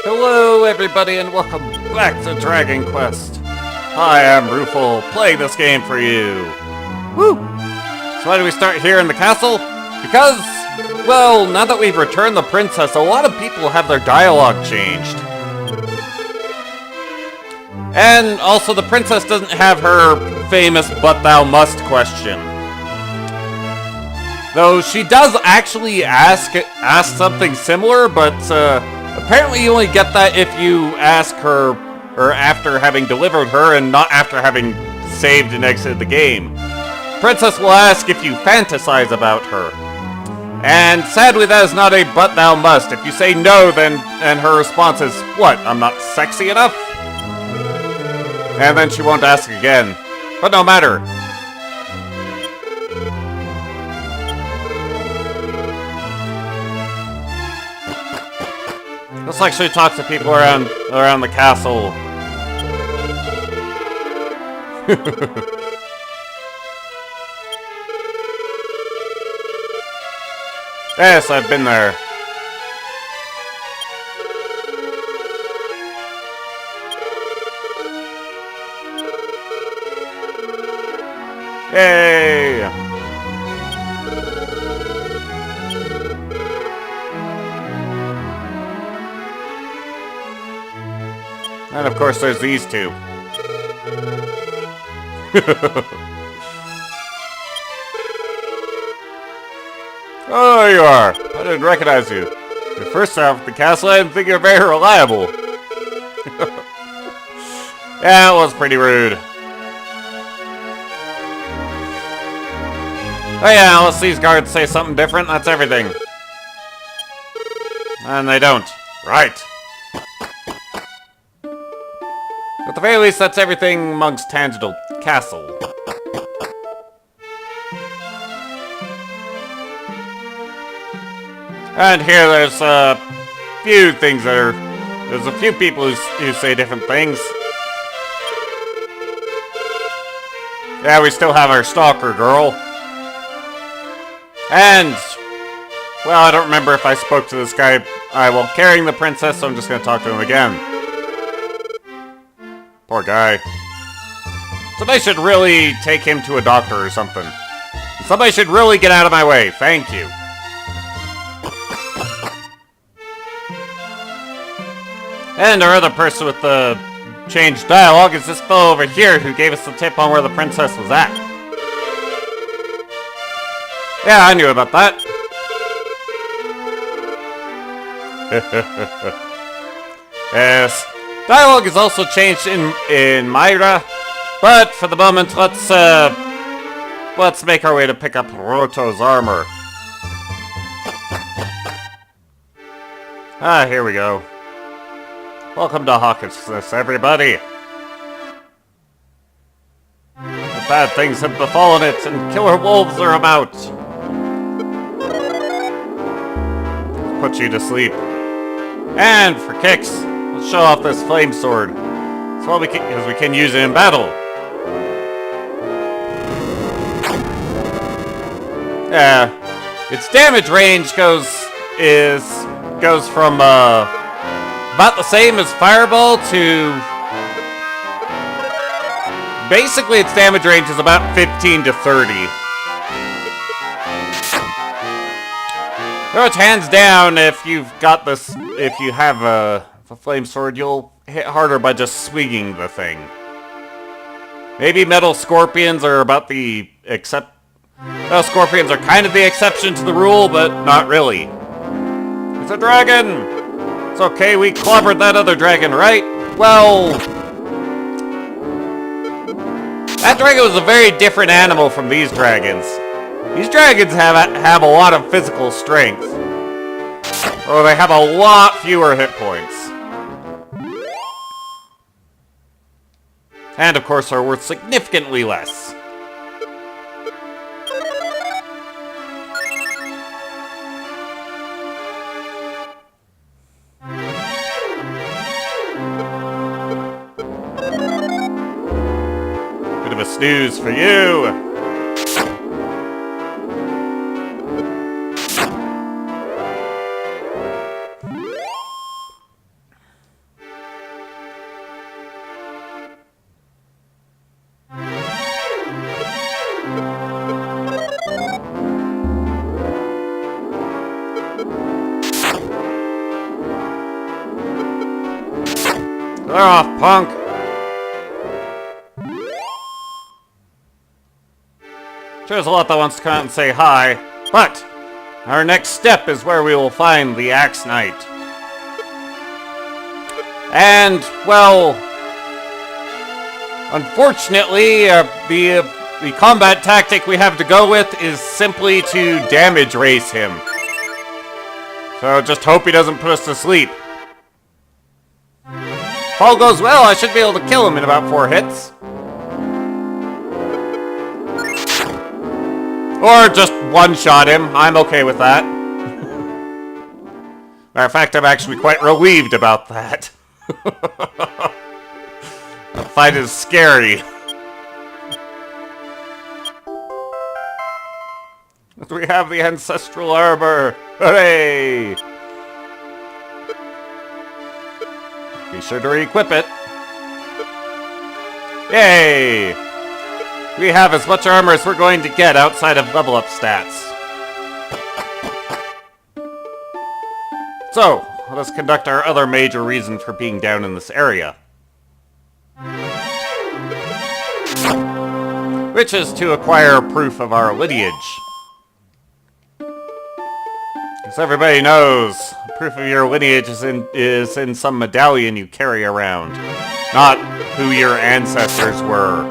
Hello everybody and welcome back to Dragon Quest. Hi, I'm Rufal, playing this game for you. Woo! So why do we start here in the castle? Because, well, now that we've returned the princess, a lot of people have their dialogue changed. And also the princess doesn't have her famous "but thou must" question. Though she does actually ask something similar, but apparently you only get that if you ask her or after having delivered her and not after having saved and exited the game. Princess will ask if you fantasize about her. And sadly that is not a "but thou must." If you say no, then her response is, "What, I'm not sexy enough?" And then she won't ask again. But no matter. Let's actually talk to people around the castle. Yes, I've been there. Yay! And of course there's these two. Oh, you are. I didn't recognize you. Your first time at the castle, I didn't think you're very reliable. Yeah, it was pretty rude. Oh yeah, unless these guards say something different, that's everything. And they don't. Right. At the very least, that's everything amongst Tangential Castle. And here there's a few things that are... There's a few people who say different things. Yeah, we still have our stalker girl. And... Well, I don't remember if I spoke to this guy while carrying the princess, so I'm just going to talk to him again. Poor guy. Somebody should really take him to a doctor or something. Somebody should really get out of my way. Thank you. And our other person with the changed dialogue is this fellow over here who gave us the tip on where the princess was at. Yeah, I knew about that. Yes. Dialogue is also changed in Myra, but for the moment, let's make our way to pick up Roto's armor. Ah, here we go. Welcome to Hawkins, everybody. Bad things have befallen it, and killer wolves are about. Put you to sleep. And for kicks, let's show off this flame sword. That's what because we can use it in battle. Yeah, its damage range goes from about the same as Fireball to basically its damage range is about 15 to 30. So it's hands down if you've got this, if you have a flame sword, you'll hit harder by just swinging the thing. Maybe metal scorpions are about the Metal scorpions are kind of the exception to the rule, but not really. It's a dragon! It's okay, we clobbered that other dragon, right? Well... That dragon was a very different animal from these dragons. These dragons have a lot of physical strength. Or they have a lot fewer hit points. And of course are worth significantly less. Bit of a snooze for you. Clear off, punk! Sure, there's a lot that wants to come out and say hi, but our next step is where we will find the Axe Knight. And, well, unfortunately, the combat tactic we have to go with is simply to damage race him. So just hope he doesn't put us to sleep. If all goes well, I should be able to kill him in about 4 hits. Or just one-shot him. I'm okay with that. Matter of fact, I'm actually quite relieved about that. The fight is scary. We have the ancestral armor! Hooray! Be sure to re-equip it. Yay! We have as much armor as we're going to get outside of level up stats. So, let us conduct our other major reason for being down in this area. Which is to acquire proof of our lineage. As everybody knows, proof of your lineage is in some medallion you carry around, not who your ancestors were.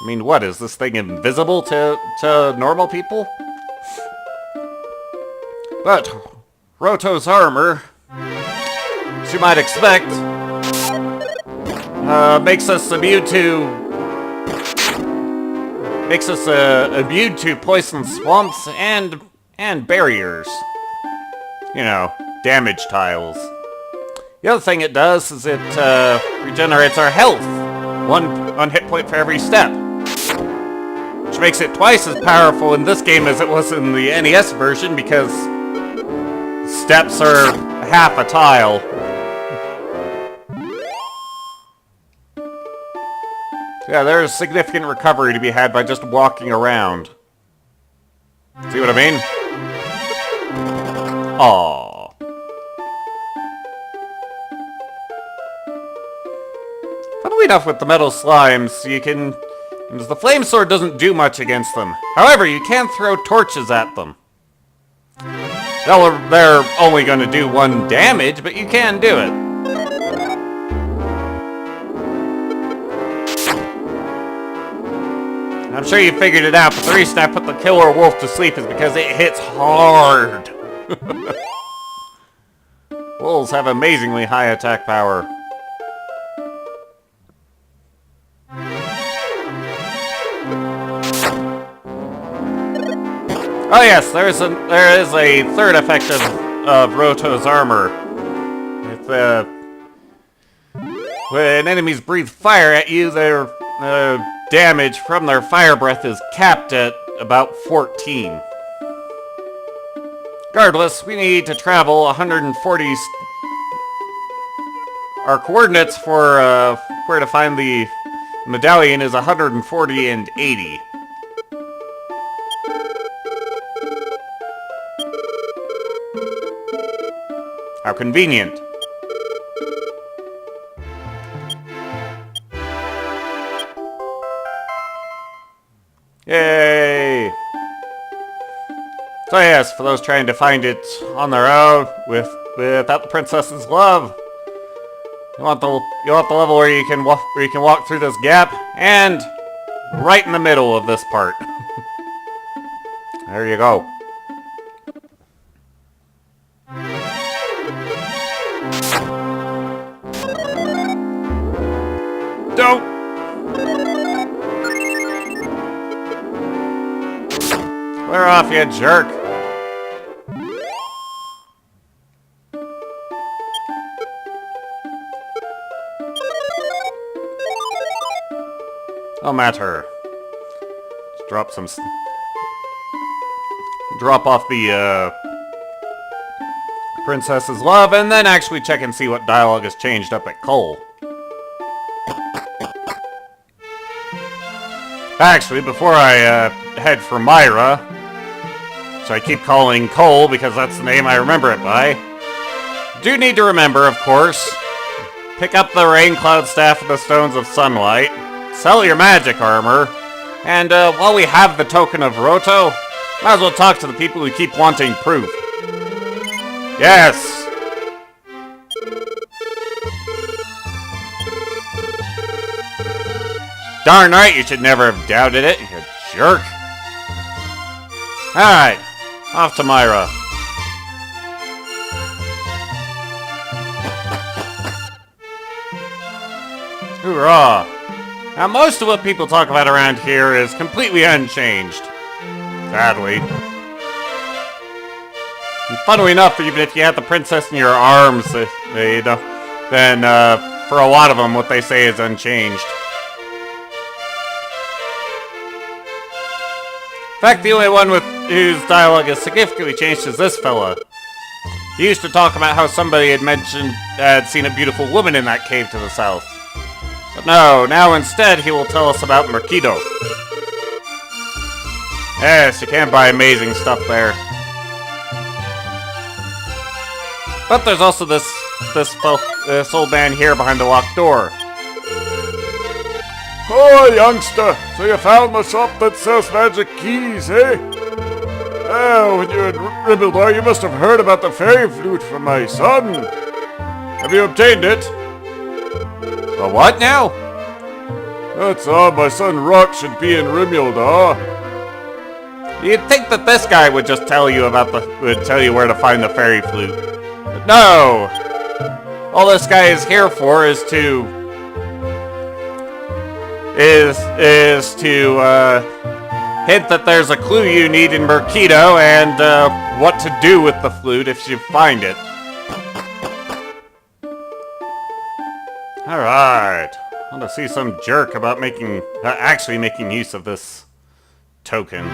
I mean, what, is this thing invisible to normal people? But Roto's armor, as you might expect, makes us immune to poison swamps and barriers. You know, damage tiles. The other thing it does is it regenerates our health. One hit point for every step. Which makes it twice as powerful in this game as it was in the NES version, because steps are half a tile. Yeah, there's significant recovery to be had by just walking around. See what I mean? Aww. Funnily enough, with the metal slimes, you can... the flame sword doesn't do much against them. However, you can throw torches at them. They're only going to do 1 damage, but you can do it. I'm sure you figured it out, but the reason I put the killer wolf to sleep is because it hits hard. Wolves have amazingly high attack power. Oh yes, there is a third effect of Roto's armor. When enemies breathe fire at you, their damage from their fire breath is capped at about 14. Regardless, we need to travel 140... Our coordinates for where to find the medallion is 140 and 80. How convenient. Yay! So yes, for those trying to find it on their own, without the princess's love, you want the level where you can walk through this gap, and right in the middle of this part. There you go. Don't! Clear off, you jerk! No matter. Just drop off the princess's love, and then actually check and see what dialogue has changed up at Cole. Actually, before I head for Myra, which I keep calling Cole because that's the name I remember it by. Do need to remember, of course. Pick up the Rain Cloud Staff and the Stones of Sunlight. Sell your magic armor. And while we have the token of Roto, might as well talk to the people who keep wanting proof. Yes! Darn right, you should never have doubted it, you jerk. Alright, off to Myra. Hoorah! Now, most of what people talk about around here is completely unchanged. Sadly. And funnily enough, even if you had the princess in your arms, then for a lot of them, what they say is unchanged. In fact, the only one whose dialogue is significantly changed is this fella. He used to talk about how somebody had seen a beautiful woman in that cave to the south. But no, now instead he will tell us about Merkido. Yes, you can buy amazing stuff there. But there's also this old man here behind the locked door. Oh, youngster, so you found the shop that sells magic keys, eh? Oh, when you were in Ribbledore, you must have heard about the fairy flute from my son. Have you obtained it? The what now? That's all, my son Rock should be in Rimuldar. You'd think that this guy would just tell you where to find the fairy flute. But no! All this guy is here for is to hint that there's a clue you need in Merkido and what to do with the flute if you find it. Alright. I want to see some jerk about actually making use of this token.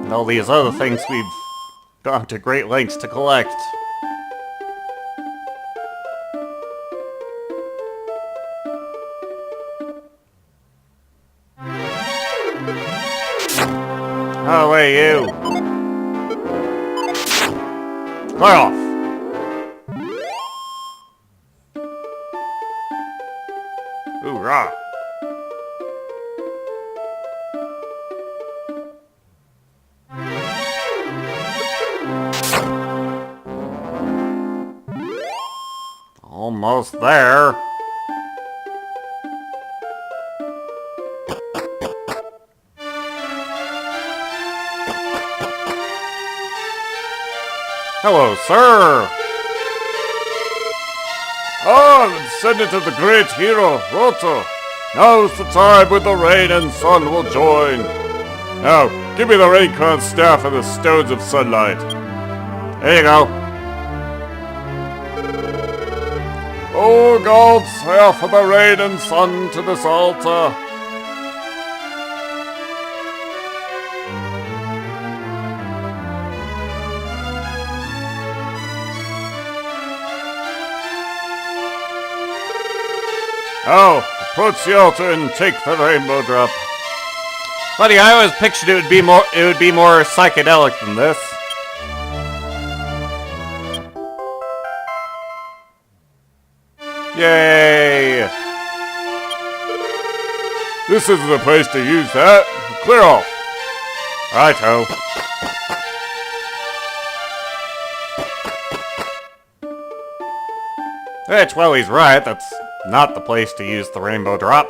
And all these other things we've gone to great lengths to collect. Oh, hey, you! Clear off! Hoorah! Almost there. Hello, sir! Ah, send it to the great hero, Roto. Now's the time when the rain and sun will join. Now, give me the rain cloud staff and the stones of sunlight. There you go. O gods, I offer the rain and sun to this altar. Now, approach the altar and take the rainbow drop. Buddy, I always pictured it would be more psychedelic than this. Yay! This isn't the place to use that. Clear off. Righto. Which, well, he's right. That's not the place to use the rainbow drop.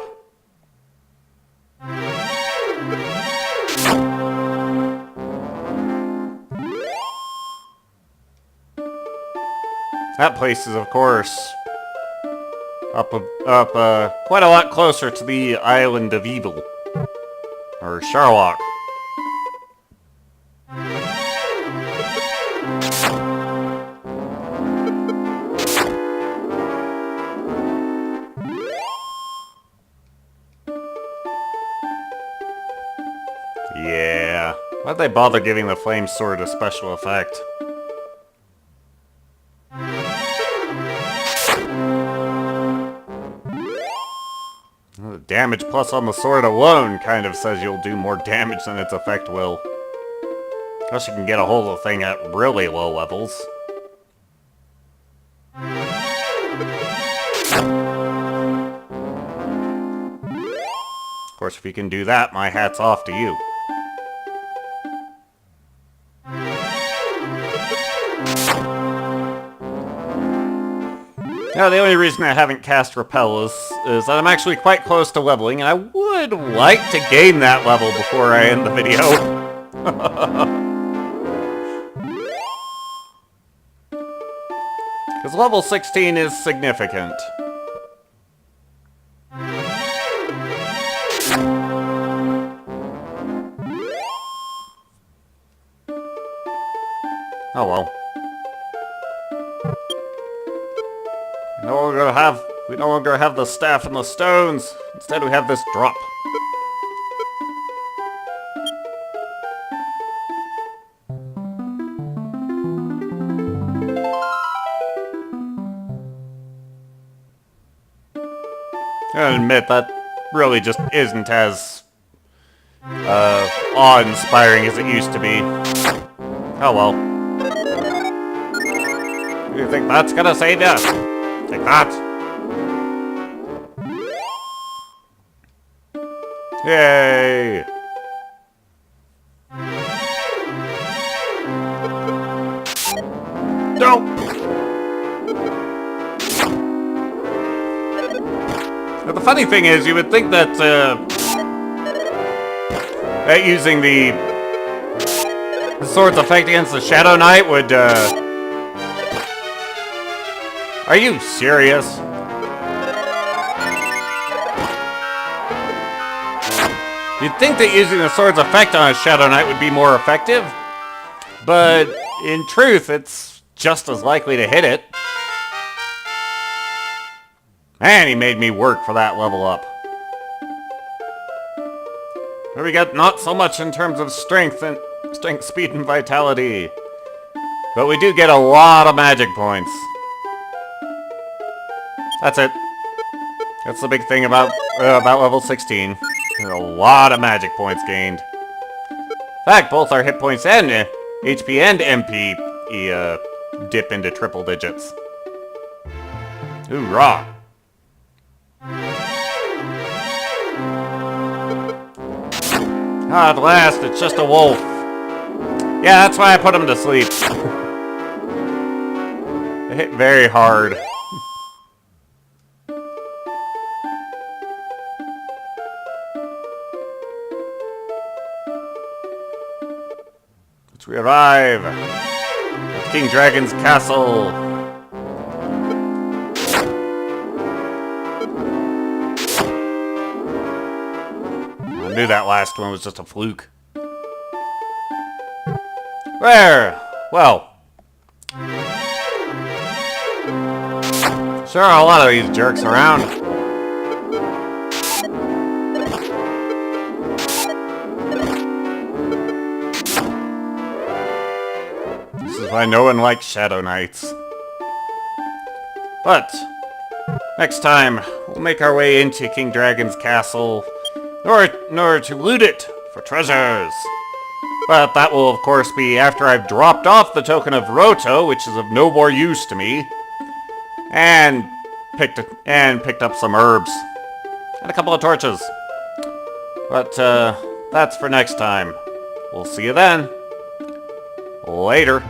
That place is, of course, up quite a lot closer to the Island of Evil. Or Sharlock. Yeah. Why'd they bother giving the flame sword a special effect? damage plus on the sword alone kind of says you'll do more damage than its effect will. Plus you can get a hold of the thing at really low levels. Of course, if you can do that, my hat's off to you. Now, the only reason I haven't cast Repel is that I'm actually quite close to leveling, and I would like to gain that level before I end the video. Because level 16 is significant. Oh well. We no longer have the staff and the stones. Instead we have this drop. I admit that really just isn't as awe-inspiring as it used to be. Oh well. You think that's gonna save you? Take that. Yay! No! But the funny thing is, you would think that that using the sword's effect against the Shadow Knight would, Are you serious? You'd think that using the sword's effect on a Shadow Knight would be more effective, but in truth, it's just as likely to hit it. Man, he made me work for that level up. Here we get not so much in terms of strength, speed, and vitality, but we do get a lot of magic points. That's it. That's the big thing about level 16. There's a lot of magic points gained. In fact, both our hit points and HP and MP dip into triple digits. Hoorah! Ah, at last, it's just a wolf. Yeah, that's why I put him to sleep. It hit very hard. We arrive at King Dragon's castle. I knew that last one was just a fluke. Where? Well, sure are a lot of these jerks around. Why no one likes Shadow Knights. But next time, we'll make our way into King Dragon's castle in order to loot it for treasures. But that will, of course, be after I've dropped off the token of Roto, which is of no more use to me, and picked up some herbs and a couple of torches. But that's for next time. We'll see you then. Later.